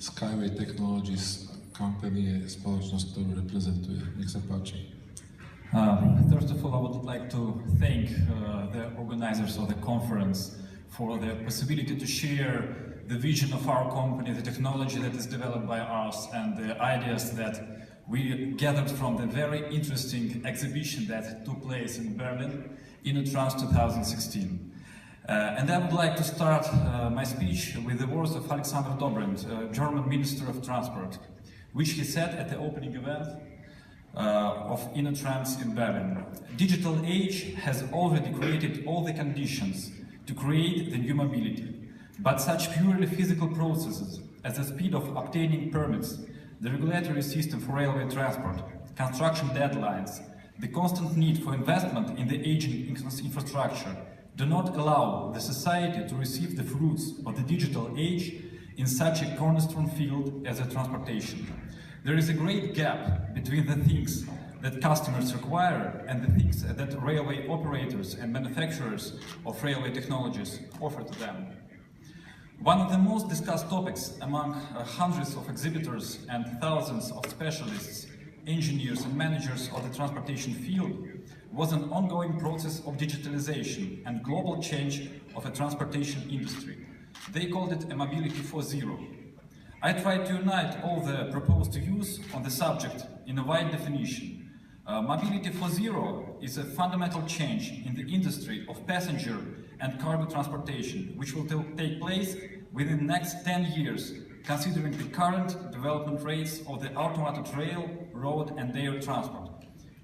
SkyWay Technologies company je spoločnosť, ktorú reprezentuje. Nech sa páči. First of all, I would like to thank the organizers of the conference for the possibility to share the vision of our company, the technology that is developed by us, and the ideas that we gathered from the very interesting exhibition that took place in Berlin, InnoTrans 2016. And I would like to start my speech with the words of Alexander Dobrindt, German Minister of Transport, which he said at the opening event of InnoTrans in Berlin. Digital age has already created all the conditions to create the new mobility, but such purely physical processes as the speed of obtaining permits, the regulatory system for railway transport, construction deadlines, the constant need for investment in the aging infrastructure do not allow the society to receive the fruits of the digital age in such a cornerstone field as the transportation. There is a great gap between the things that customers require and the things that railway operators and manufacturers of railway technologies offer to them. One of the most discussed topics among hundreds of exhibitors and thousands of specialists, engineers and managers of the transportation field was an ongoing process of digitalization and global change of a transportation industry. They called it a mobility 4.0. I tried to unite all the proposed views on the subject in a wide definition. Mobility 4.0 is a fundamental change in the industry of passenger and cargo transportation, which will take place within the next 10 years, considering the current development rates of the automated rail, road and air transport.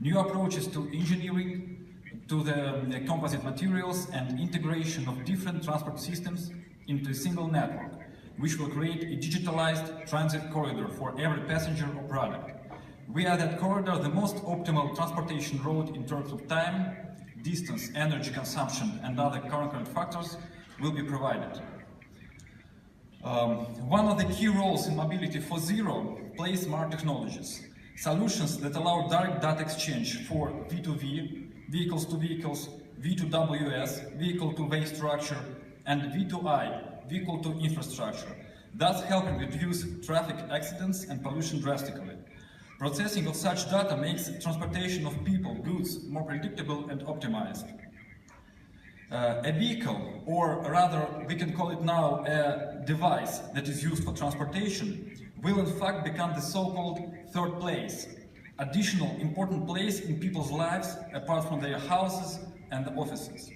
New approaches to engineering, to the composite materials and integration of different transport systems into a single network, which will create a digitalized transit corridor for every passenger or product. Via that corridor, the most optimal transportation route in terms of time, distance, energy consumption and other concurrent factors will be provided. One of the key roles in Mobility 4.0 plays smart technologies, solutions that allow direct data exchange for V2V, vehicles to vehicles, V2WS, vehicle to way structure, and V2I, vehicle to infrastructure, thus helping reduce traffic accidents and pollution drastically. Processing of such data makes transportation of people, goods more predictable and optimized. A vehicle, or rather we can call it now a device that is used for transportation, will in fact become the so-called third place, additional important place in people's lives apart from their houses and offices.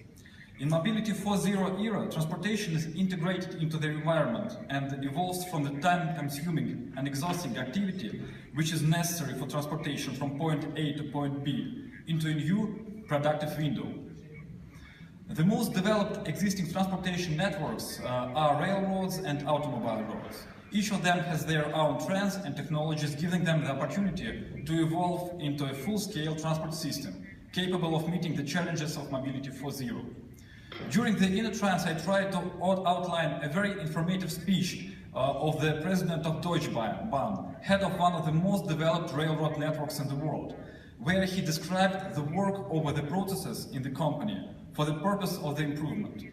In Mobility 4.0 era, transportation is integrated into the environment and evolves from the time-consuming and exhausting activity which is necessary for transportation from point A to point B into a new productive window. The most developed existing transportation networks are railroads and automobile roads. Each of them has their own trends and technologies, giving them the opportunity to evolve into a full-scale transport system capable of meeting the challenges of Mobility 4.0. During the InnoTrans, I tried to outline a very informative speech of the president of Deutsche Bahn, head of one of the most developed railroad networks in the world, where he described the work over the processes in the company for the purpose of the improvement.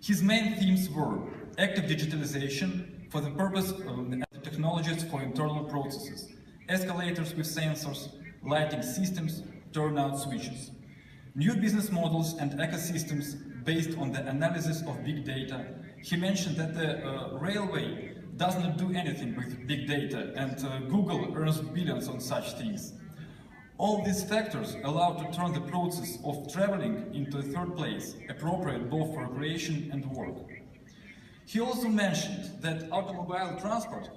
His main themes were active digitalization for the purpose of technologies for internal processes, escalators with sensors, lighting systems, turnout switches, new business models and ecosystems based on the analysis of big data. He mentioned that the railway does not do anything with big data, and Google earns billions on such things. All these factors allow to turn the process of traveling into a third place, appropriate both for recreation and work. He also mentioned that automobile transport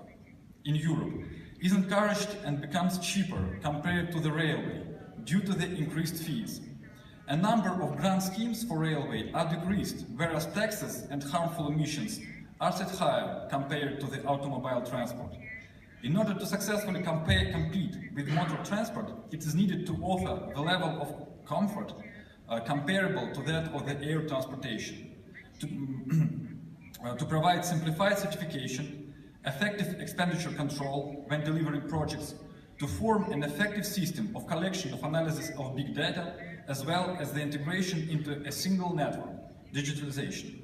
in Europe is encouraged and becomes cheaper compared to the railway due to the increased fees. A number of grant schemes for railway are decreased, whereas taxes and harmful emissions are set higher compared to the automobile transport. In order to successfully compete with motor transport, it is needed to offer the level of comfort comparable to that of the air transportation, to provide simplified certification, effective expenditure control when delivering projects, to form an effective system of collection of analysis of big data, as well as the integration into a single network, digitalization.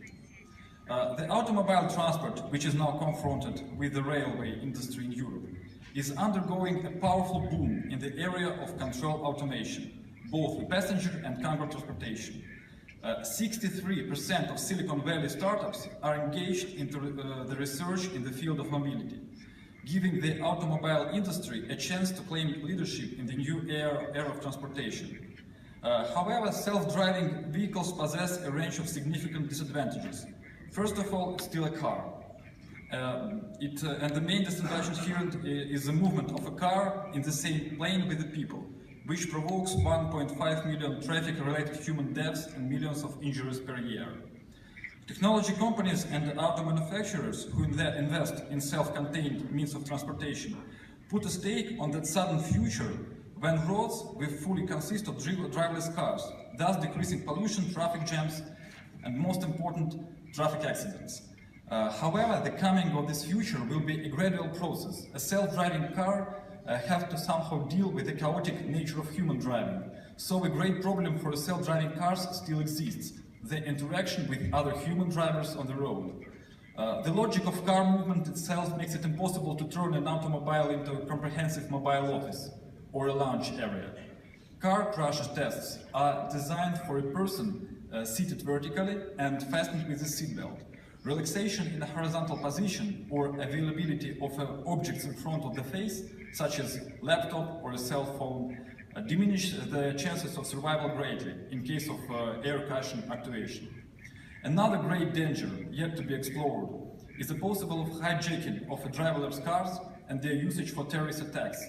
The automobile transport, which is now confronted with the railway industry in Europe, is undergoing a powerful boom in the area of control automation, both passenger and cargo transportation. 63% of Silicon Valley startups are engaged in the research in the field of mobility, giving the automobile industry a chance to claim leadership in the new era of transportation. However, self-driving vehicles possess a range of significant disadvantages. First of all, it's still a car. And the main disadvantage here is the movement of a car in the same plane with the people, which provokes 1.5 million traffic-related human deaths and millions of injuries per year. Technology companies and auto manufacturers who invest in self-contained means of transportation put a stake on that sudden future when roads will fully consist of driverless cars, thus decreasing pollution, traffic jams, and most important, traffic accidents. However, the coming of this future will be a gradual process. A self-driving car has to somehow deal with the chaotic nature of human driving. So a great problem for self-driving cars still exists: the interaction with other human drivers on the road. The logic of car movement itself makes it impossible to turn an automobile into a comprehensive mobile office or a lounge area. Car crash tests are designed for a person seated vertically and fastened with a seatbelt. Relaxation in a horizontal position or availability of objects in front of the face, such as laptop or a cell phone, diminish the chances of survival greatly in case of air cushion actuation. Another great danger yet to be explored is the possible hijacking of driverless cars and their usage for terrorist attacks.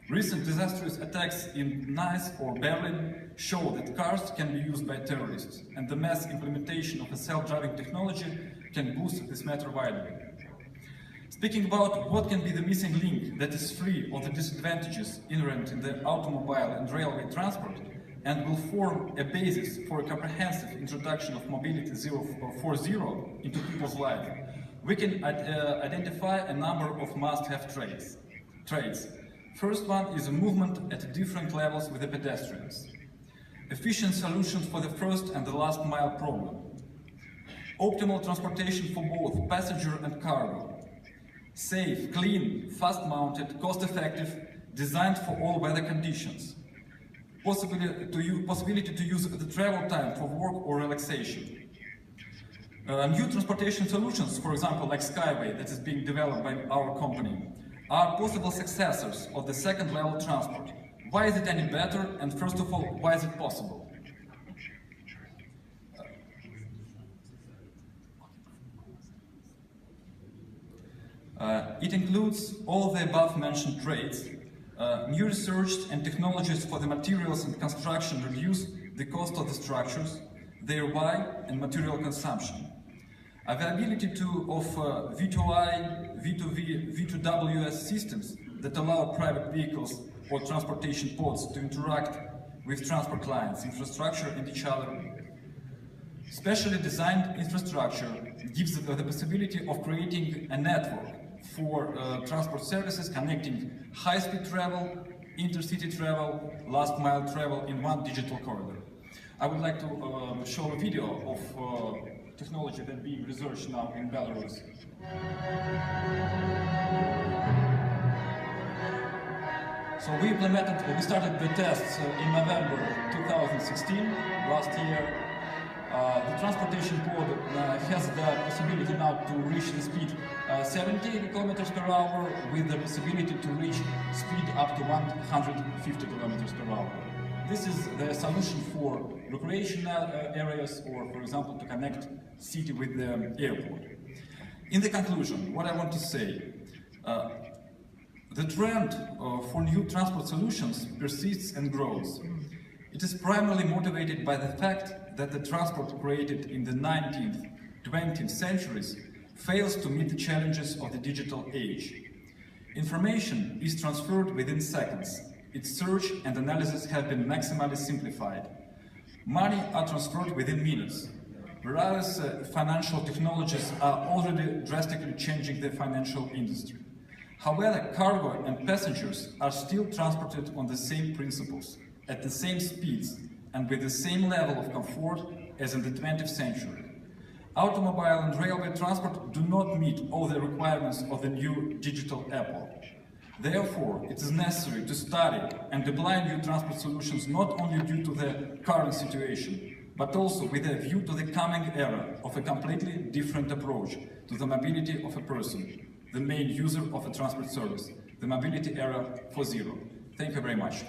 Recent disastrous attacks in Nice or Berlin show that cars can be used by terrorists, and the mass implementation of a self-driving technology can boost this matter widely. Speaking about what can be the missing link that is free of the disadvantages inherent in the automobile and railway transport and will form a basis for a comprehensive introduction of mobility 4.0 into people's life, we can identify a number of must-have traits. First one is a movement at different levels with the pedestrians. Efficient solutions for the first and the last mile problem. Optimal transportation for both passenger and cargo. Safe, clean, fast-mounted, cost-effective, designed for all weather conditions. Possibility to use the travel time for work or relaxation. New transportation solutions, for example, like SkyWay, that is being developed by our company, are possible successors of the second-level transport. Why is it any better? And first of all, why is it possible? It includes all the above-mentioned traits. New research and technologies for the materials and construction reduce the cost of the structures, their and material consumption. Availability of V2I, V2V, V2WS systems that allow private vehicles or transportation pods to interact with transport lines, infrastructure and each other. Specially designed infrastructure gives the possibility of creating a network for transport services connecting high-speed travel, intercity travel, last-mile travel in one digital corridor. I would like to show a video of technology that being researched now in Belarus. So we started the tests in November 2016, last year. The transportation pod has the possibility now to reach the speed 70 kilometers per hour with the possibility to reach speed up to 150 kilometers per hour. This is the solution for recreational areas or, for example, to connect city with the airport. In the conclusion, what I want to say, the trend for new transport solutions persists and grows. It is primarily motivated by the fact that the transport created in the 19th, 20th centuries fails to meet the challenges of the digital age. Information is transferred within seconds. Its search and analysis have been maximally simplified. Money are transferred within minutes, whereas financial technologies are already drastically changing the financial industry. However, cargo and passengers are still transported on the same principles, at the same speeds, and with the same level of comfort as in the 20th century. Automobile and railway transport do not meet all the requirements of the new digital Apple. Therefore, it is necessary to study and apply new transport solutions not only due to the current situation, but also with a view to the coming era of a completely different approach to the mobility of a person, the main user of a transport service, the mobility era 4.0. Thank you very much.